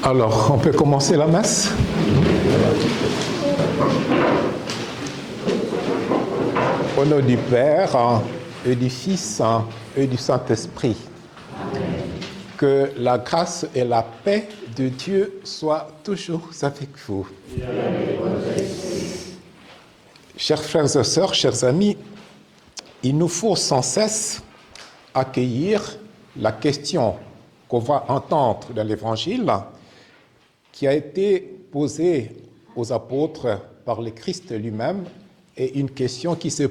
Alors, on peut commencer la messe. Au nom du Père et du Fils et du Saint-Esprit, que la grâce et la paix de Dieu soient toujours avec vous. Chers frères et sœurs, chers amis, il nous faut sans cesse accueillir la question qu'on va entendre dans l'Évangile, qui a été posée aux apôtres par le Christ lui-même, et une question qui se...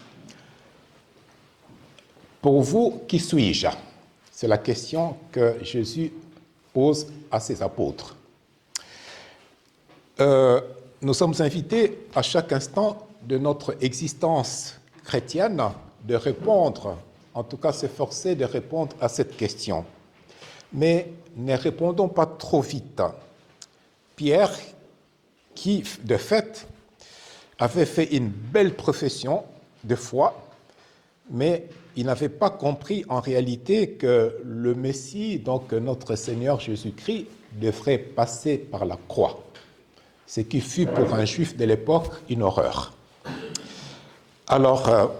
Pour vous, qui suis-je? C'est la question que Jésus pose à ses apôtres. Nous sommes invités à chaque instant de notre existence chrétienne de répondre, en tout cas s'efforcer de répondre à cette question. Mais ne répondons pas trop vite. Pierre, qui de fait avait fait une belle profession de foi, mais il n'avait pas compris en réalité que le Messie, donc notre Seigneur Jésus-Christ, devrait passer par la croix, ce qui fut pour un juif de l'époque une horreur. Alors,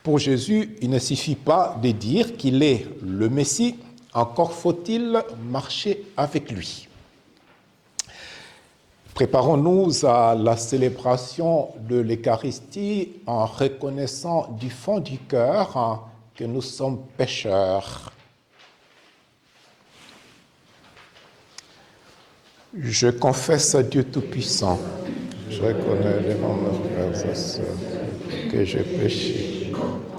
pour Jésus, il ne suffit pas de dire qu'il est le Messie, encore faut-il marcher avec lui. Préparons-nous à la célébration de l'Eucharistie en reconnaissant du fond du cœur que nous sommes pécheurs. Je confesse à Dieu Tout-Puissant, je reconnais devant mes frères et sœurs que j'ai péché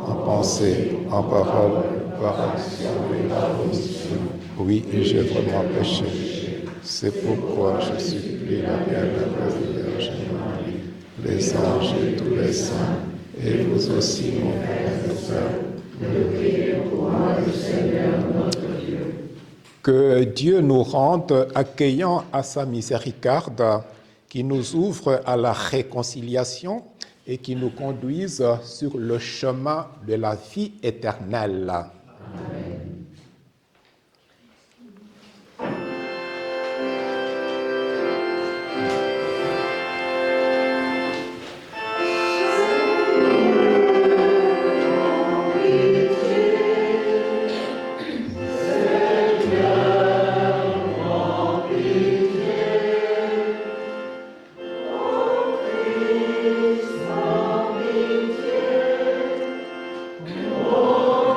en pensée, en parole, par action et par omission. Oui, j'ai vraiment péché. C'est pourquoi je supplie la bienheureuse Vierge Marie, les anges et tous les saints, et vous aussi, mon frère et sœur, de prier pour moi, le Seigneur notre Dieu. Que Dieu nous rende accueillants à sa miséricorde, qui nous ouvre à la réconciliation et qui nous conduise sur le chemin de la vie éternelle. Amen. Oh,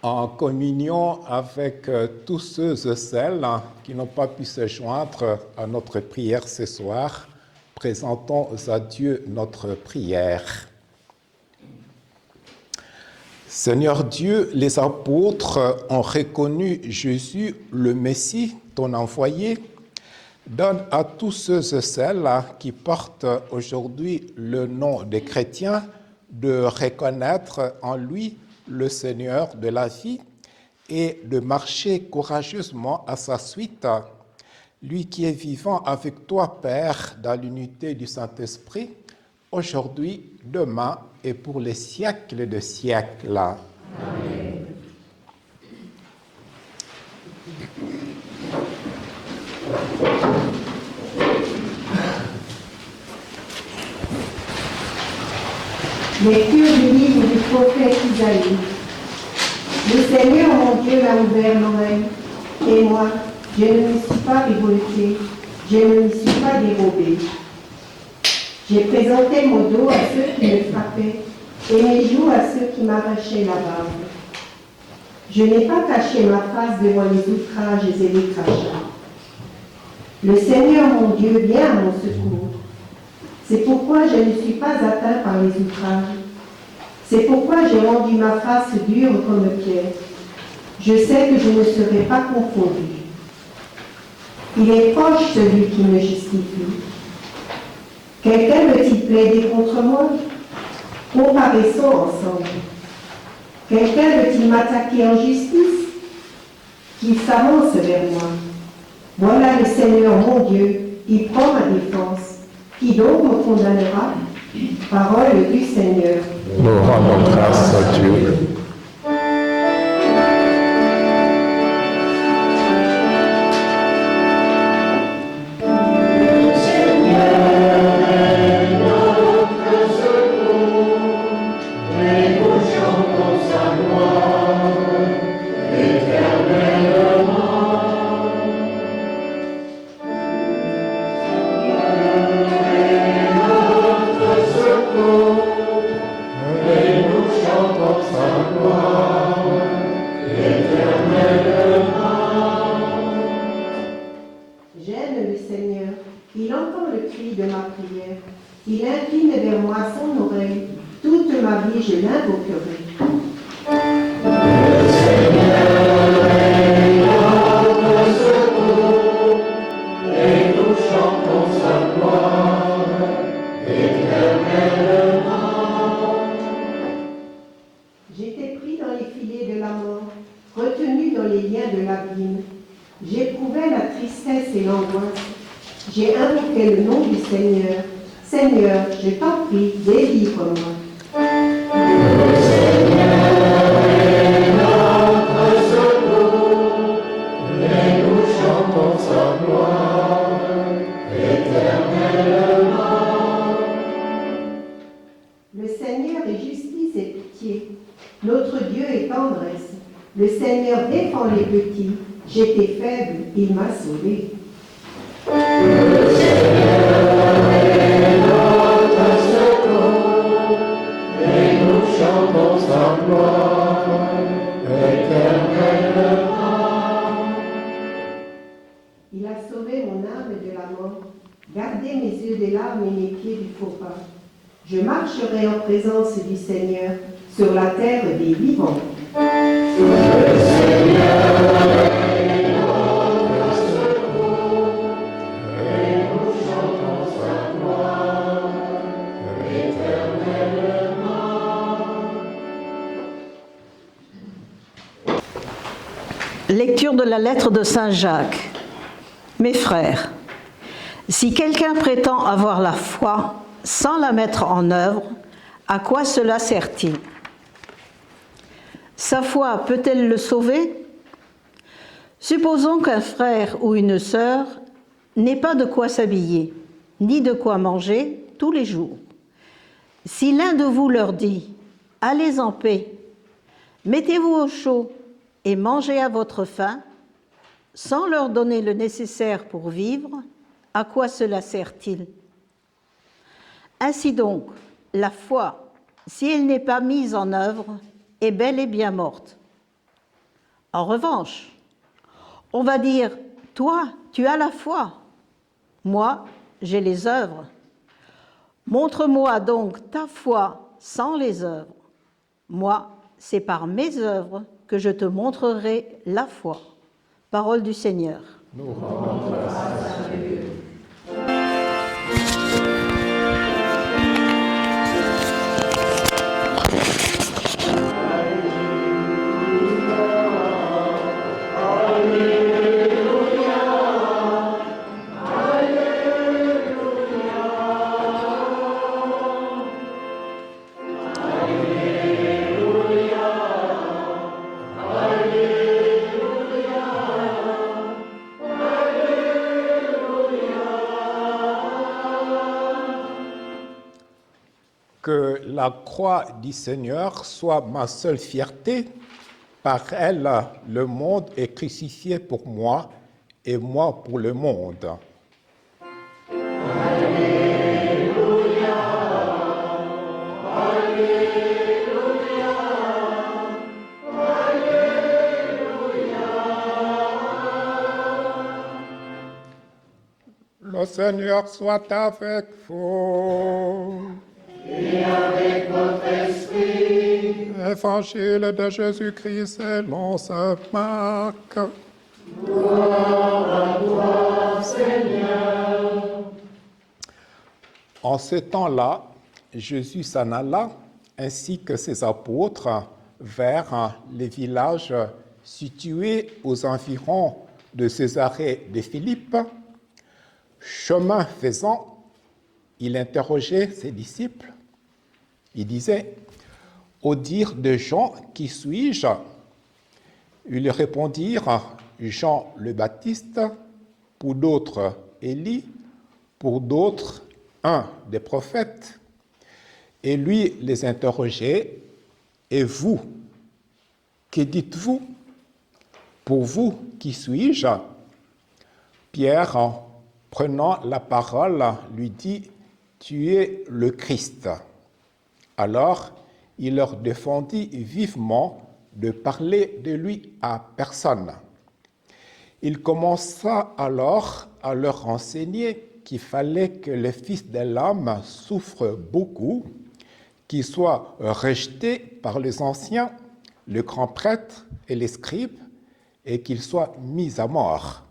En communion avec tous ceux et celles qui n'ont pas pu se joindre à notre prière ce soir, présentons à Dieu notre prière. Seigneur Dieu, les apôtres ont reconnu Jésus, le Messie, ton envoyé. Donne à tous ceux et celles qui portent aujourd'hui le nom des chrétiens de reconnaître en lui le Seigneur de la vie et de marcher courageusement à sa suite, lui qui est vivant avec toi, Père, dans l'unité du Saint-Esprit, aujourd'hui, demain et pour les siècles des siècles. Amen. Lecture du livre du prophète Isaïe. Le Seigneur, mon Dieu, m'a ouvert l'oreille, et moi, je ne me suis pas révolté, je ne me suis pas dérobé. J'ai présenté mon dos à ceux qui me frappaient, et mes joues à ceux qui m'arrachaient la barbe. Je n'ai pas caché ma face devant les outrages et les crachats. Le Seigneur, mon Dieu, vient à mon secours. C'est pourquoi je ne suis pas atteint par les outrages. C'est pourquoi j'ai rendu ma face dure comme pierre. Je sais que je ne serai pas confondu. Il est proche celui qui me justifie. Quelqu'un veut-il plaider contre moi? Comparaissons ensemble. Quelqu'un veut-il m'attaquer en justice? Qu'il s'avance vers moi. Voilà le Seigneur mon Dieu, il prend ma défense. Qui donc me condamnera? Parole du Seigneur. Nous rendons grâce à Dieu. chantons sa gloire éternellement. Il a sauvé mon âme de la mort, gardé mes yeux des larmes et mes pieds du faux pas. Je marcherai en présence du Seigneur sur la terre des vivants. Le Seigneur est notre secours, et nous chantons sa gloire éternellement. Lecture de la lettre de Saint Jacques. Mes frères, si quelqu'un prétend avoir la foi sans la mettre en œuvre, à quoi cela sert-il? Sa foi peut-elle le sauver? Supposons qu'un frère ou une sœur n'ait pas de quoi s'habiller, ni de quoi manger tous les jours. Si l'un de vous leur dit « Allez en paix, mettez-vous au chaud et mangez à votre faim », sans leur donner le nécessaire pour vivre, à quoi cela sert-il? Ainsi donc, la foi, si elle n'est pas mise en œuvre, est bel et bien morte. En revanche, on va dire, toi, tu as la foi, moi, j'ai les œuvres. Montre-moi donc ta foi sans les œuvres. Moi, c'est par mes œuvres que je te montrerai la foi. Parole du Seigneur. Nous rendons grâce à Dieu. Que la croix du Seigneur soit ma seule fierté. Par elle, le monde est crucifié pour moi et moi pour le monde. Le Seigneur soit avec vous. Et avec votre esprit. Évangile de Jésus-Christ selon saint Marc. Gloire à toi, Seigneur. En ce temps-là, Jésus s'en alla, ainsi que ses apôtres, vers les villages situés aux environs de Césarée de Philippe. Chemin faisant, il interrogeait ses disciples. Il disait, « Au dire de Jean, qui suis-je » Ils répondirent, « Jean le Baptiste, pour d'autres Élie, pour d'autres un des prophètes. » Et lui les interrogeait, « Et vous, que dites-vous? Pour vous, qui suis-je » Pierre, prenant la parole, lui dit, « Tu es le Christ. » Alors, il leur défendit vivement de parler de lui à personne. Il commença alors à leur enseigner qu'il fallait que le Fils de l'homme souffre beaucoup, qu'il soit rejeté par les anciens, les grands prêtres et les scribes, et qu'il soit mis à mort,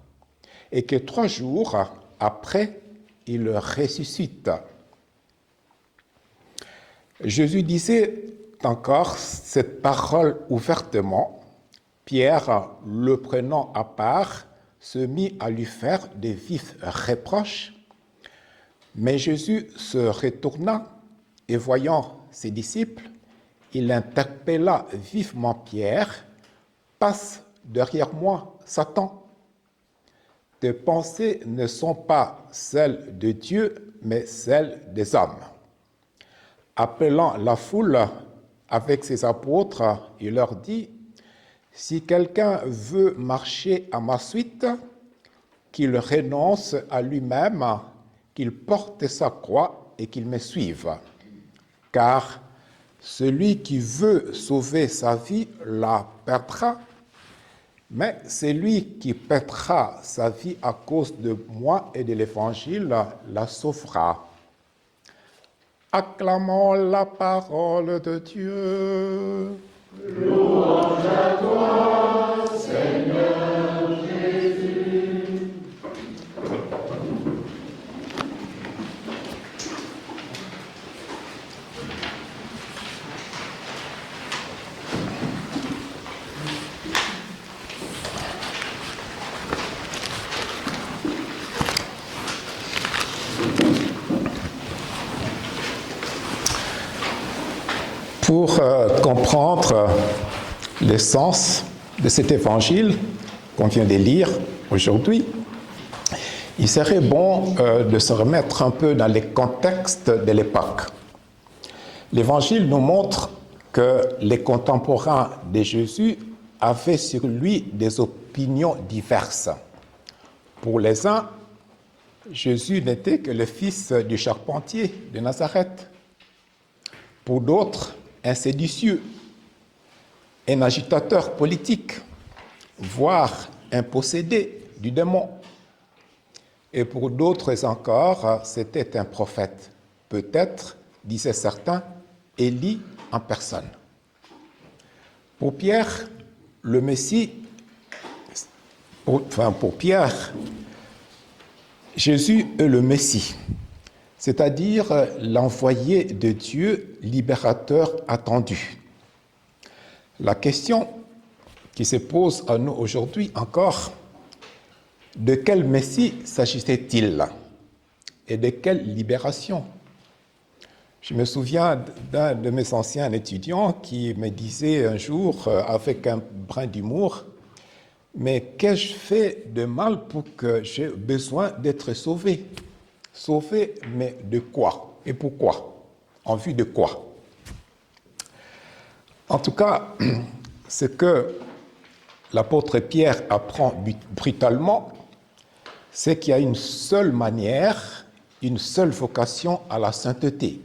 et que 3 jours après, il ressuscite. Jésus disait encore cette parole ouvertement. Pierre, le prenant à part, se mit à lui faire de vifs reproches. Mais Jésus se retourna et voyant ses disciples, il interpella vivement Pierre, « Passe derrière moi, Satan. Tes pensées ne sont pas celles de Dieu, mais celles des hommes. » Appelant la foule avec ses apôtres, il leur dit, « Si quelqu'un veut marcher à ma suite, qu'il renonce à lui-même, qu'il porte sa croix et qu'il me suive. Car celui qui veut sauver sa vie la perdra, mais celui qui perdra sa vie à cause de moi et de l'Évangile la sauvera. Acclamons la parole de Dieu. Louange à toi, Seigneur Jésus. Pour comprendre l'essence de cet évangile qu'on vient de lire aujourd'hui, il serait bon de se remettre un peu dans les contextes de l'époque. L'évangile nous montre que les contemporains de Jésus avaient sur lui des opinions diverses. Pour les uns, Jésus n'était que le fils du charpentier de Nazareth. Pour d'autres, un séditieux, un agitateur politique, voire un possédé du démon. Et pour d'autres encore, c'était un prophète. Peut-être, disaient certains, Élie en personne. Pour Pierre, le Messie, pour Pierre, Jésus est le Messie, c'est-à-dire l'envoyé de Dieu, libérateur attendu. La question qui se pose à nous aujourd'hui encore, de quel Messie s'agissait-il et de quelle libération? Je me souviens d'un de mes anciens étudiants qui me disait un jour, avec un brin d'humour, « Mais qu'ai-je fait de mal pour que j'ai besoin d'être sauvé ?» Sauvé, mais de quoi? Et pourquoi? En vue de quoi? En tout cas, ce que l'apôtre Pierre apprend brutalement, c'est qu'il y a une seule manière, une seule vocation à la sainteté,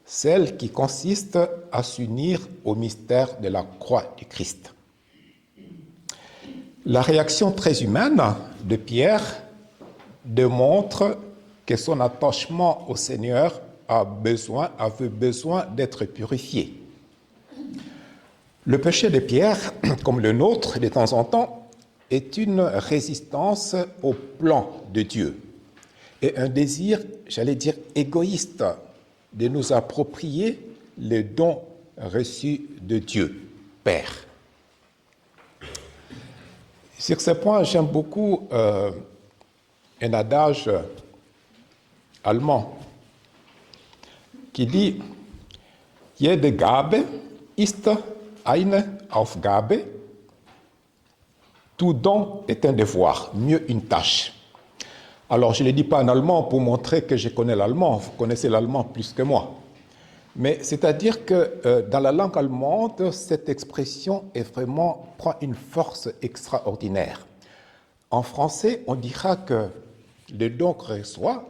celle qui consiste à s'unir au mystère de la croix du Christ. La réaction très humaine de Pierre démontre que son attachement au Seigneur avait besoin d'être purifié. Le péché de Pierre, comme le nôtre de temps en temps, est une résistance au plan de Dieu et un désir, j'allais dire, égoïste de nous approprier les dons reçus de Dieu, Père. Sur ce point, j'aime beaucoup un adage allemand qui dit « Jede Gabe ist eine Aufgabe » Tout don est un devoir, mieux une tâche. Alors, je ne le dis pas en allemand pour montrer que je connais l'allemand, vous connaissez l'allemand plus que moi. Mais c'est-à-dire que dans la langue allemande, cette expression prend une force extraordinaire. En français, on dira que le don qu'on reçoit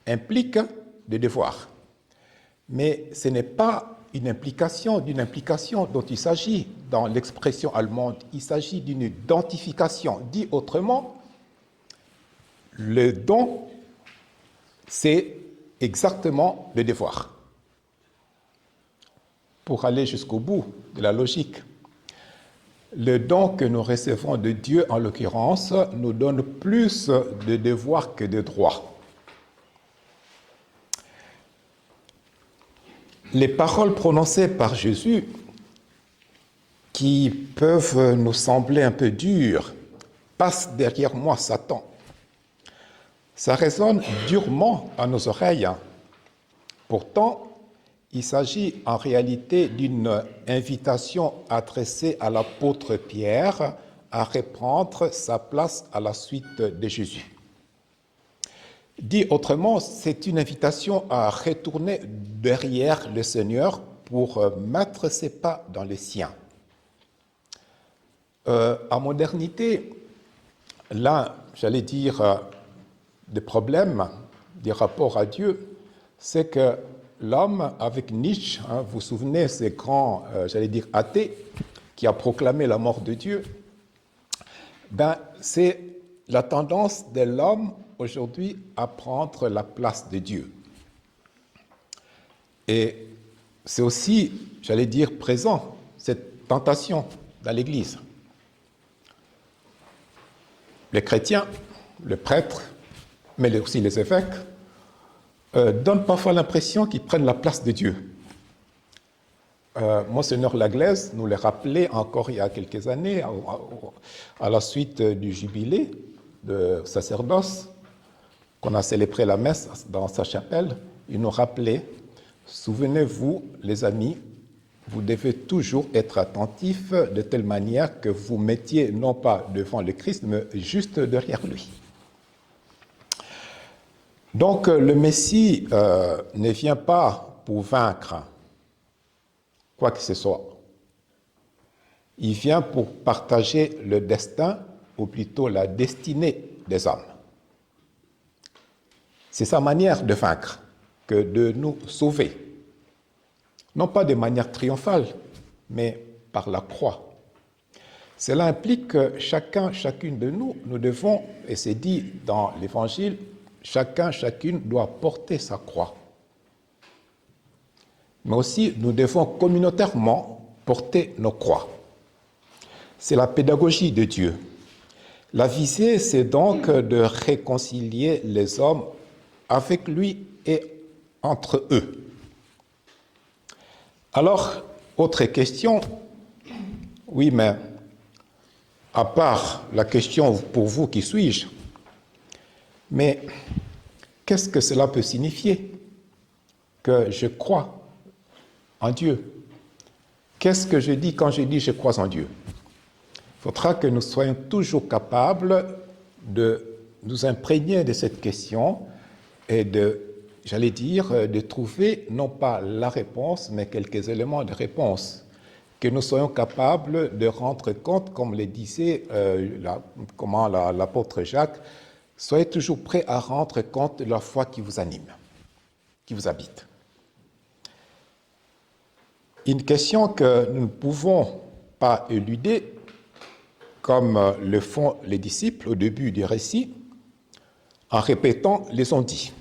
implique des devoirs. Mais ce n'est pas d'une implication dont il s'agit dans l'expression allemande. Il s'agit d'une identification. Dit autrement, le don, c'est exactement le devoir. Pour aller jusqu'au bout de la logique, le don que nous recevons de Dieu, en l'occurrence, nous donne plus de devoirs que de droits. Les paroles prononcées par Jésus, qui peuvent nous sembler un peu dures, « Passe derrière moi, Satan », ça résonne durement à nos oreilles. Pourtant, il s'agit en réalité d'une invitation adressée à l'apôtre Pierre à reprendre sa place à la suite de Jésus. Dit autrement, c'est une invitation à retourner derrière le Seigneur pour mettre ses pas dans les siens. En modernité, l'un, j'allais dire, des problèmes des rapports à Dieu, c'est que l'homme avec Nietzsche, hein, vous vous souvenez, ces grands, j'allais dire athées, qui a proclamé la mort de Dieu, ben, c'est la tendance de l'homme aujourd'hui à prendre la place de Dieu. Et c'est aussi, j'allais dire, présent, cette tentation dans l'Église. Les chrétiens, les prêtres, mais aussi les évêques, donnent parfois l'impression qu'ils prennent la place de Dieu. Monseigneur Laglaise nous l'a rappelé encore il y a quelques années, à la suite du jubilé de sacerdoce, qu'on a célébré la messe dans sa chapelle. Il nous rappelait, souvenez-vous, les amis, vous devez toujours être attentifs de telle manière que vous mettiez non pas devant le Christ, mais juste derrière lui. Donc le Messie ne vient pas pour vaincre quoi que ce soit. Il vient pour partager le destin, ou plutôt la destinée des hommes. C'est sa manière de vaincre que de nous sauver. Non pas de manière triomphale, mais par la croix. Cela implique que chacune de nous, nous devons, et c'est dit dans l'Évangile, chacune doit porter sa croix. Mais aussi, nous devons communautairement porter nos croix. C'est la pédagogie de Dieu. La visée, c'est donc de réconcilier les hommes avec lui et entre eux. Alors, autre question, oui, mais à part la question pour vous, qui suis-je? Mais qu'est-ce que cela peut signifier que je crois en Dieu? Qu'est-ce que je dis quand je dis je crois en Dieu? Il faudra que nous soyons toujours capables de nous imprégner de cette question et de, j'allais dire, de trouver non pas la réponse, mais quelques éléments de réponse. Que nous soyons capables de rendre compte, comme le disait l'apôtre Jacques, soyez toujours prêts à rendre compte de la foi qui vous anime, qui vous habite. Une question que nous ne pouvons pas éluder, comme le font les disciples au début du récit, en répétant les on-dit.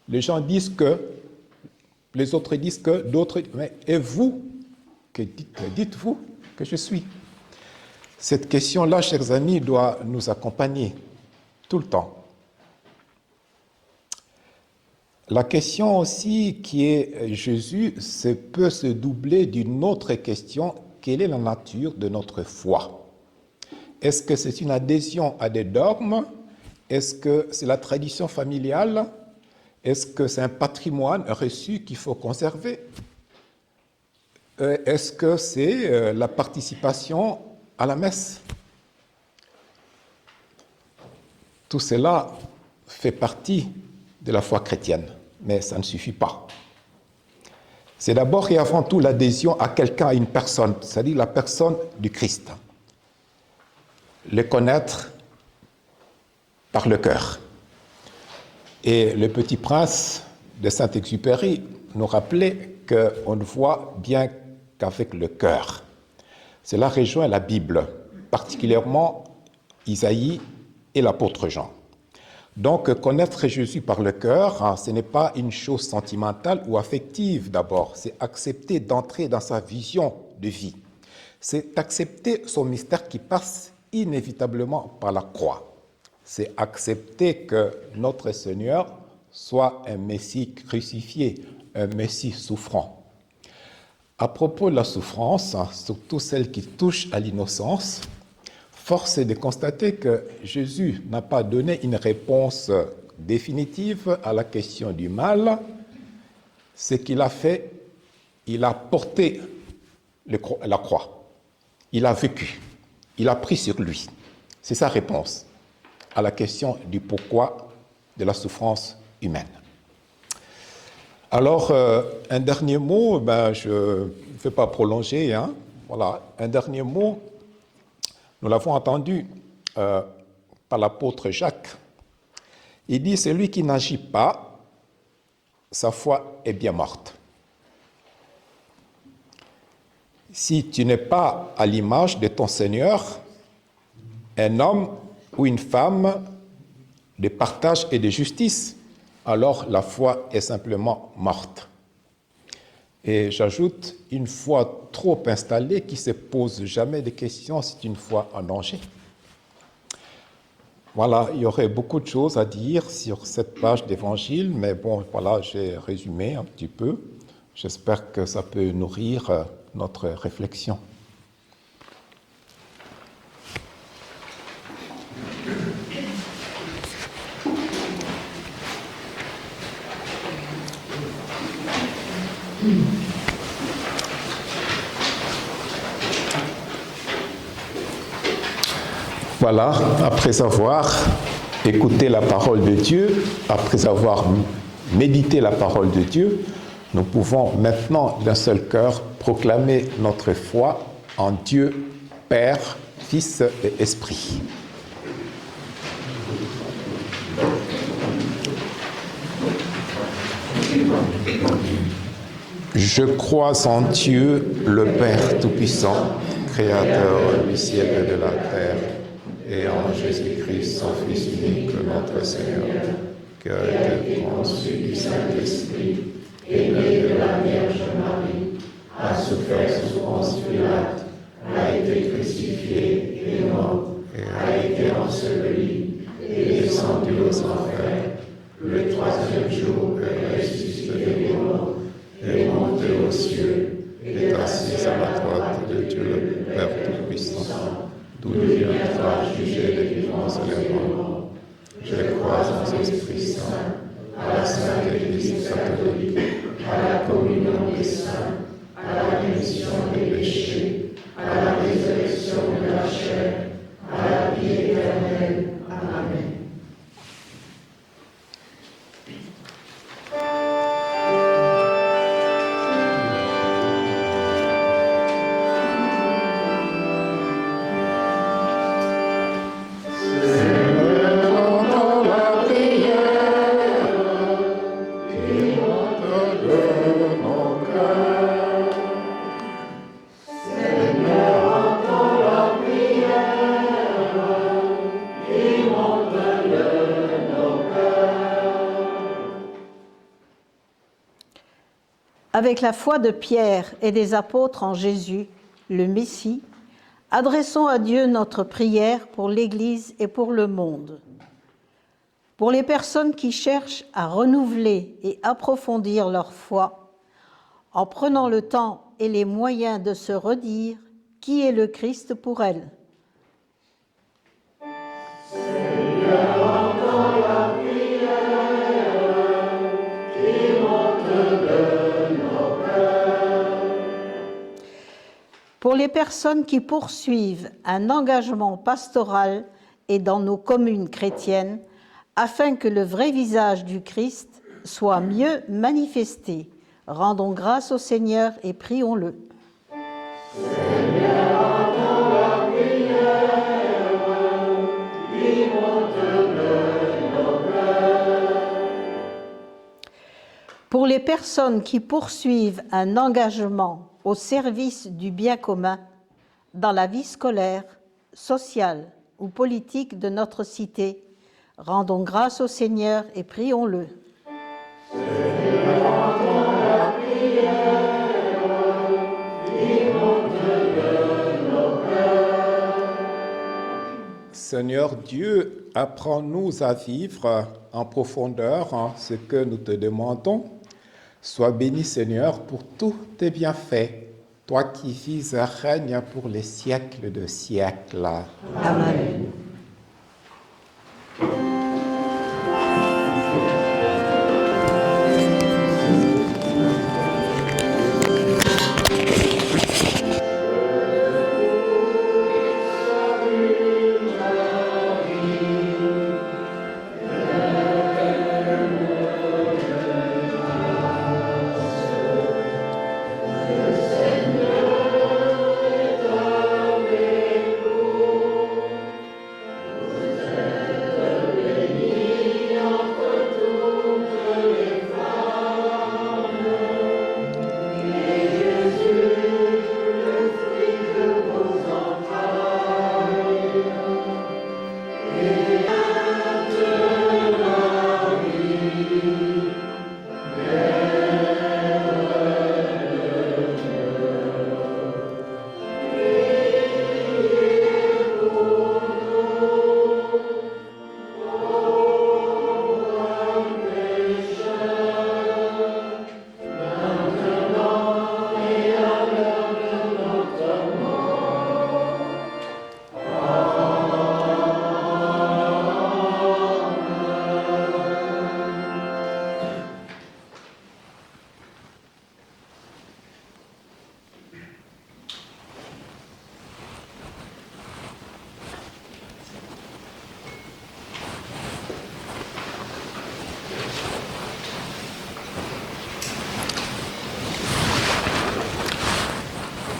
Les gens disent que, les autres disent que, d'autres disent, mais et vous, que dites-vous que je suis? Cette question-là, chers amis, doit nous accompagner tout le temps. La question aussi qui est Jésus, peut se doubler d'une autre question, quelle est la nature de notre foi? Est-ce que c'est une adhésion à des dogmes? Est-ce que c'est la tradition familiale? Est-ce que c'est un patrimoine reçu qu'il faut conserver? Est-ce que c'est la participation à la messe? Tout cela fait partie de la foi chrétienne, mais ça ne suffit pas. C'est d'abord et avant tout l'adhésion à quelqu'un, à une personne, c'est-à-dire la personne du Christ. Le connaître par le cœur. Et le Petit Prince de Saint-Exupéry nous rappelait qu'on ne voit bien qu'avec le cœur. Cela rejoint la Bible, particulièrement Isaïe et l'apôtre Jean. Donc, connaître Jésus par le cœur, ce n'est pas une chose sentimentale ou affective d'abord, c'est accepter d'entrer dans sa vision de vie. C'est accepter son mystère qui passe inévitablement par la croix. C'est accepter que notre Seigneur soit un Messie crucifié, un Messie souffrant. À propos de la souffrance, surtout celle qui touche à l'innocence, force est de constater que Jésus n'a pas donné une réponse définitive à la question du mal. Ce qu'il a fait, il a porté la croix. Il a vécu. Il a pris sur lui. C'est sa réponse à la question du pourquoi de la souffrance humaine. Alors, un dernier mot, je ne vais pas prolonger. Voilà, un dernier mot. Nous l'avons entendu par l'apôtre Jacques. Il dit, celui qui n'agit pas sa foi est bien morte. Si tu n'es pas à l'image de ton Seigneur, un homme ou une femme de partage et de justice, alors la foi est simplement morte. Et j'ajoute, une foi trop installée qui ne se pose jamais de questions, c'est une foi en danger. Voilà, il y aurait beaucoup de choses à dire sur cette page d'évangile, mais bon, voilà, j'ai résumé un petit peu. J'espère que ça peut nourrir notre réflexion. Voilà, après avoir écouté la parole de Dieu, après avoir médité la parole de Dieu, nous pouvons maintenant d'un seul cœur proclamer notre foi en Dieu, Père, Fils et Esprit. Je crois en Dieu, le Père Tout-Puissant, Créateur du ciel et de la terre, et en Jésus-Christ, son Fils unique, notre Seigneur, qui a été conçu du Saint-Esprit, et né de la Vierge Marie, a souffert sous Ponce Pilate, a été crucifié et mort, a été enseveli, et descendu aux enfers. Le troisième jour est ressuscité des morts, est monté aux cieux, est assis à la droite de Dieu le Père Tout-Puissant, d'où il viendra juger les vivants et les morts. Je crois en l'Esprit Saint, à la Sainte Église catholique, à la communion des saints, à la rémission des péchés, à la résurrection de la chair, à la vie éternelle. Amen. Avec la foi de Pierre et des apôtres en Jésus, le Messie, adressons à Dieu notre prière pour l'Église et pour le monde. Pour les personnes qui cherchent à renouveler et approfondir leur foi, en prenant le temps et les moyens de se redire qui est le Christ pour elles. Seigneur, entends la prière qui monte de nos cœurs. Pour les personnes qui poursuivent un engagement pastoral et dans nos communes chrétiennes, afin que le vrai visage du Christ soit mieux manifesté, rendons grâce au Seigneur et prions-le. Seigneur, entends la prière qui monte de nos cœurs. Pour les personnes qui poursuivent un engagement au service du bien commun dans la vie scolaire, sociale ou politique de notre cité, rendons grâce au Seigneur et prions-le. Seigneur, entends la prière qui monte de nos cœurs. Seigneur Dieu, apprends-nous à vivre en profondeur ce que nous te demandons. Sois béni, Seigneur, pour tous tes bienfaits, toi qui vis et règnes pour les siècles de siècles. Amen.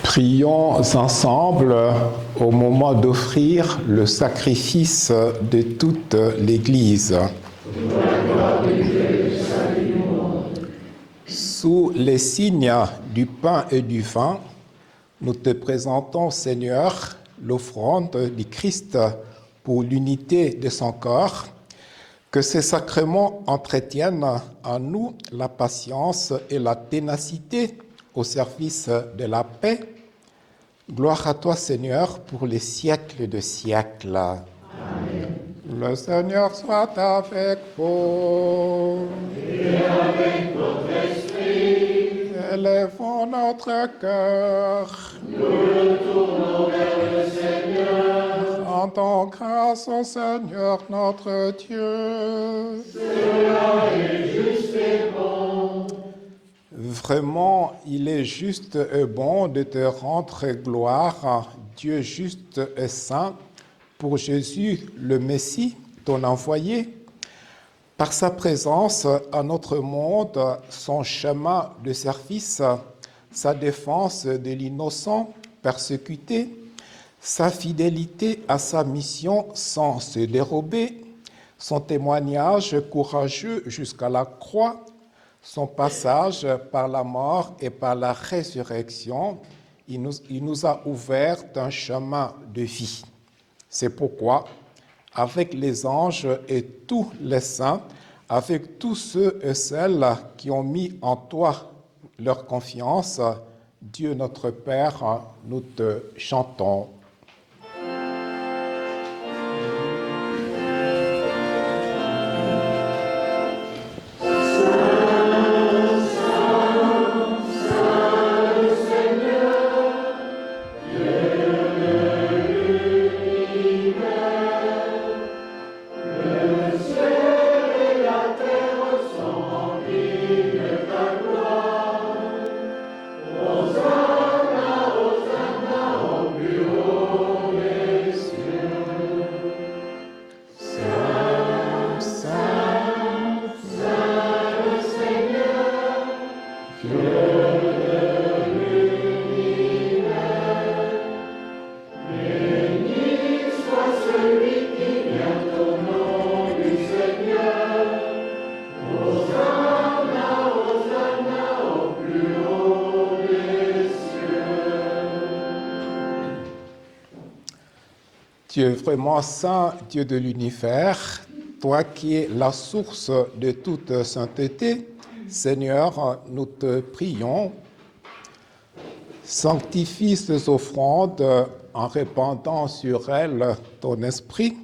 Prions ensemble au moment d'offrir le sacrifice de toute l'Église. Sous les signes du pain et du vin, nous te présentons, Seigneur, l'offrande du Christ pour l'unité de son corps. Que ces sacrements entretiennent en nous la patience et la ténacité au service de la paix. Gloire à toi, Seigneur, pour les siècles de siècles. Amen. Le Seigneur soit avec vous. Et avec votre esprit. Élevons notre cœur. Nous le tournons vers le Seigneur. Rendons grâce au Seigneur notre Dieu. Cela est juste et bon. Vraiment, il est juste et bon de te rendre gloire, Dieu juste et saint, pour Jésus, le Messie, ton envoyé. Par sa présence à notre monde, son chemin de service, sa défense de l'innocent persécuté, sa fidélité à sa mission sans se dérober, son témoignage courageux jusqu'à la croix, son passage par la mort et par la résurrection, il nous a ouvert un chemin de vie. C'est pourquoi, avec les anges et tous les saints, avec tous ceux et celles qui ont mis en toi leur confiance, Dieu notre Père, nous te chantons. Dieu vraiment saint, Dieu de l'univers, toi qui es la source de toute sainteté, Seigneur, nous te prions, sanctifie ces offrandes en répandant sur elles ton esprit,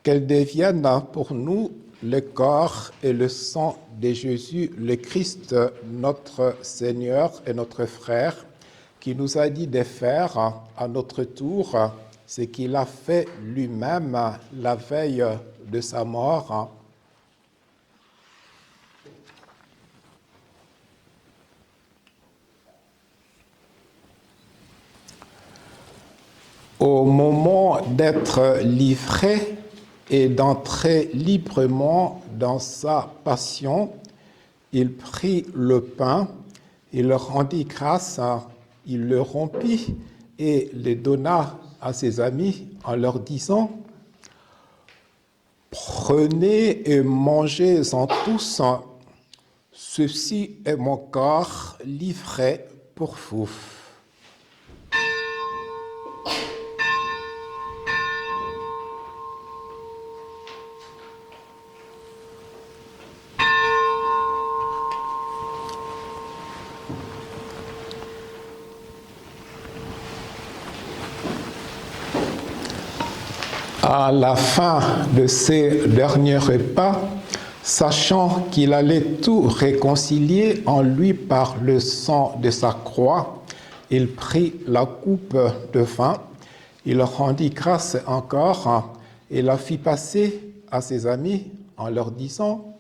qu'elles deviennent pour nous le corps et le sang de Jésus, le Christ, notre Seigneur et notre frère, qui nous a dit de faire à notre tour ce qu'il a fait lui-même la veille de sa mort. Au moment d'être livré et d'entrer librement dans sa passion, il prit le pain, il rendit grâce, il le rompit et le donna à ses amis en leur disant « Prenez et mangez-en tous, ceci est mon corps livré pour vous. » À la fin de ces derniers repas, sachant qu'il allait tout réconcilier en lui par le sang de sa croix, il prit la coupe de vin, il rendit grâce encore et la fit passer à ses amis en leur disant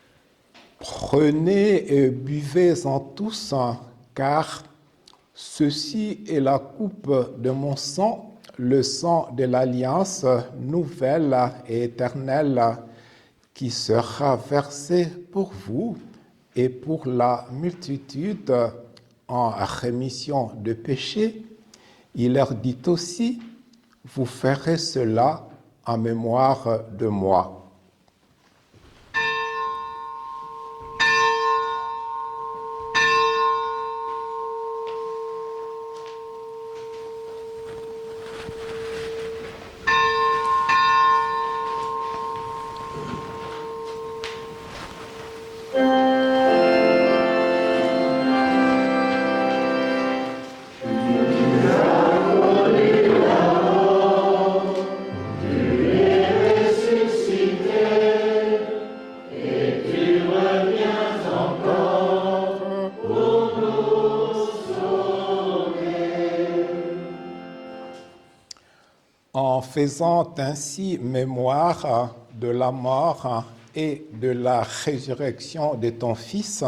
« Prenez et buvez-en tous, car ceci est la coupe de mon sang, le sang de l'alliance nouvelle et éternelle qui sera versé pour vous et pour la multitude en rémission de péché, il leur dit aussi, vous ferez cela en mémoire de moi. En faisant ainsi mémoire de la mort et de la résurrection de ton Fils,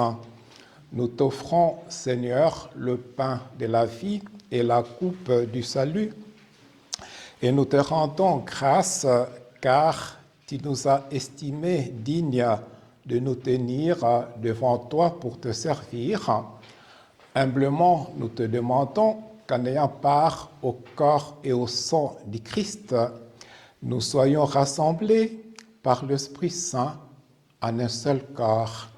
nous t'offrons, Seigneur, le pain de la vie et la coupe du salut, et nous te rendons grâce car tu nous as estimés dignes de nous tenir devant toi pour te servir. Humblement, nous te demandons qu'en ayant part au corps et au sang du Christ, nous soyons rassemblés par l'Esprit Saint en un seul corps.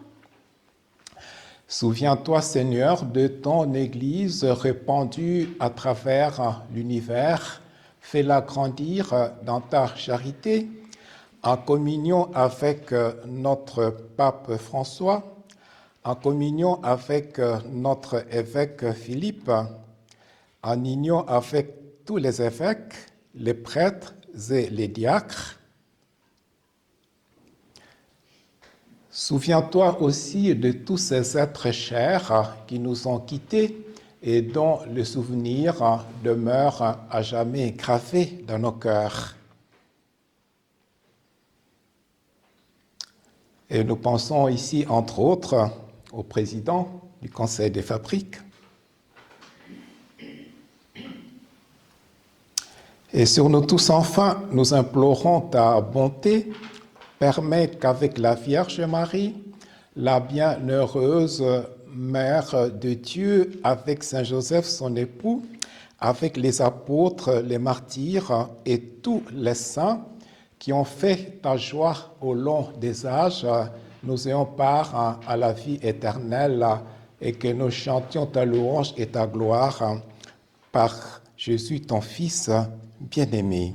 Souviens-toi, Seigneur, de ton Église répandue à travers l'univers. Fais-la grandir dans ta charité, en communion avec notre pape François, en communion avec notre évêque Philippe, en union avec tous les évêques, les prêtres et les diacres. Souviens-toi aussi de tous ces êtres chers qui nous ont quittés et dont le souvenir demeure à jamais gravé dans nos cœurs. Et nous pensons ici, entre autres, au président du Conseil des fabriques. Et sur nous tous, enfin, nous implorons ta bonté, permets qu'avec la Vierge Marie, la bienheureuse Mère de Dieu, avec Saint Joseph, son époux, avec les apôtres, les martyrs et tous les saints qui ont fait ta joie au long des âges, nous ayons part à la vie éternelle et que nous chantions ta louange et ta gloire par Jésus, ton Fils bien-aimé.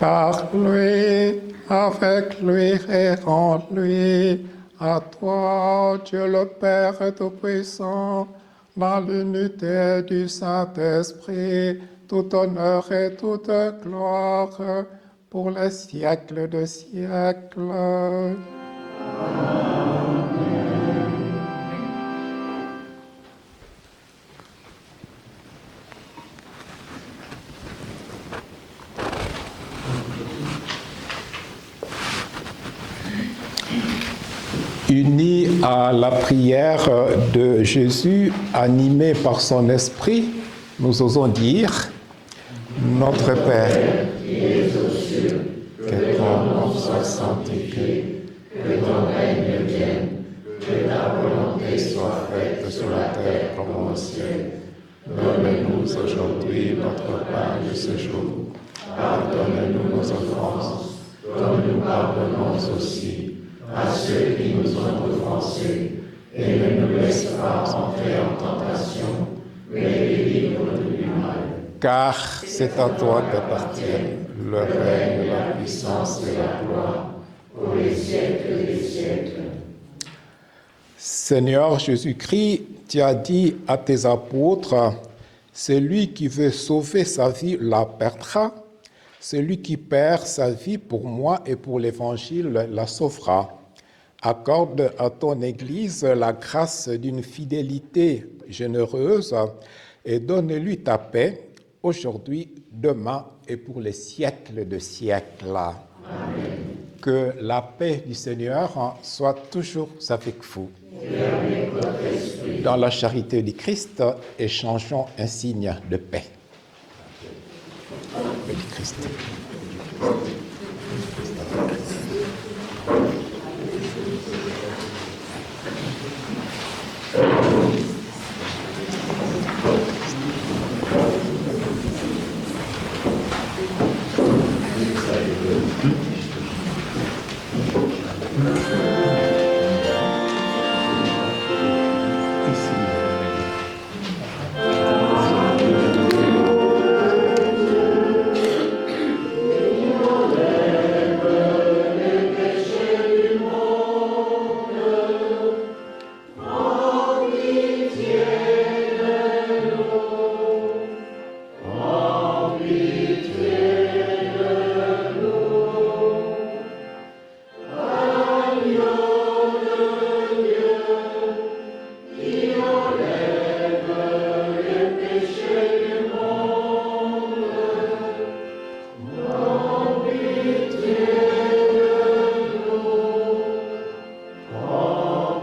Par lui, avec lui et en lui, à toi, Dieu le Père Tout-Puissant, dans l'unité du Saint-Esprit, tout honneur et toute gloire pour les siècles de siècles. Unis à la prière de Jésus, animés par son esprit, nous osons dire « Notre Père, qui es aux cieux, que ton nom soit sanctifié, que ton règne vienne, que ta volonté soit faite sur la terre comme au ciel. Donne-nous aujourd'hui notre pain de ce jour. Pardonne-nous nos offenses, comme nous pardonnons aussi à ceux qui nous ont offensés, et ne nous laisse pas entrer en tentation, mais délivre-nous du mal. Car c'est à toi qu'appartiennent le règne, La puissance et la gloire, pour les siècles des siècles. Seigneur Jésus-Christ, tu as dit à tes apôtres, celui qui veut sauver sa vie la perdra, celui qui perd sa vie pour moi et pour l'Évangile la sauvera. Accorde à ton Église la grâce d'une fidélité généreuse et donne-lui ta paix aujourd'hui, demain et pour les siècles de siècles. Amen. Que la paix du Seigneur soit toujours avec vous. Dans la charité du Christ, échangeons un signe de paix. Du Christ.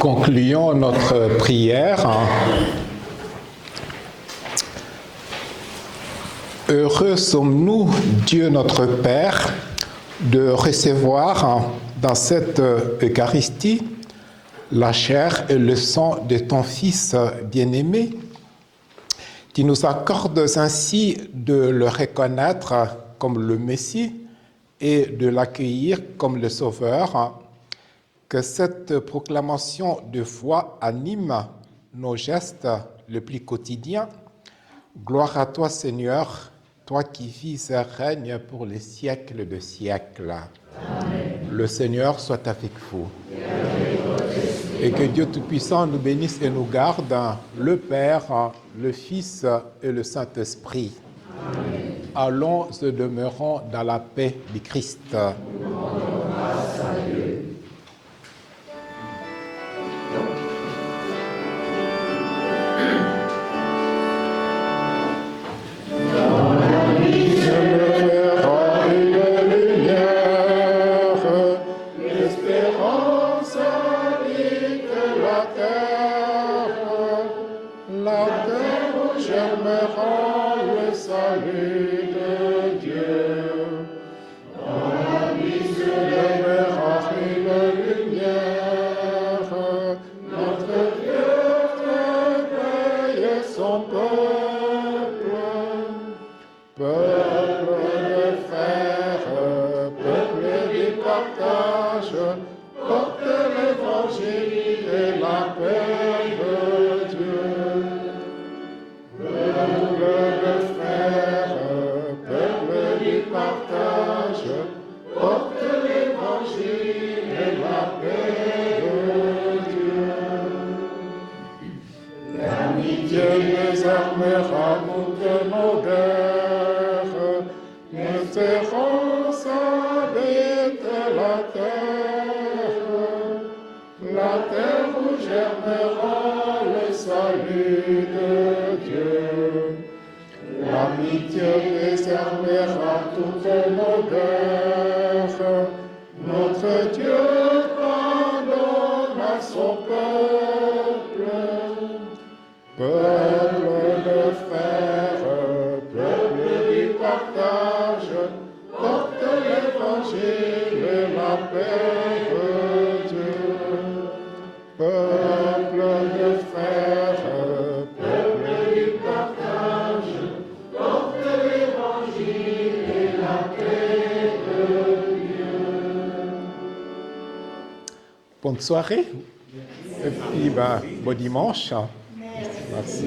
Concluons notre prière. Heureux sommes-nous, Dieu notre Père, de recevoir dans cette Eucharistie la chair et le sang de ton Fils bien-aimé. Tu nous accordes ainsi de le reconnaître comme le Messie et de l'accueillir comme le Sauveur. Que cette proclamation de foi anime nos gestes les plus quotidiens. Gloire à toi, Seigneur, toi qui vis et règnes pour les siècles de siècles. Amen. Le Seigneur soit avec vous. Et que Dieu Tout-Puissant nous bénisse et nous garde, le Père, le Fils et le Saint-Esprit. Amen. Allons et demeurons dans la paix du Christ. Bonne soirée et puis bon dimanche. Merci.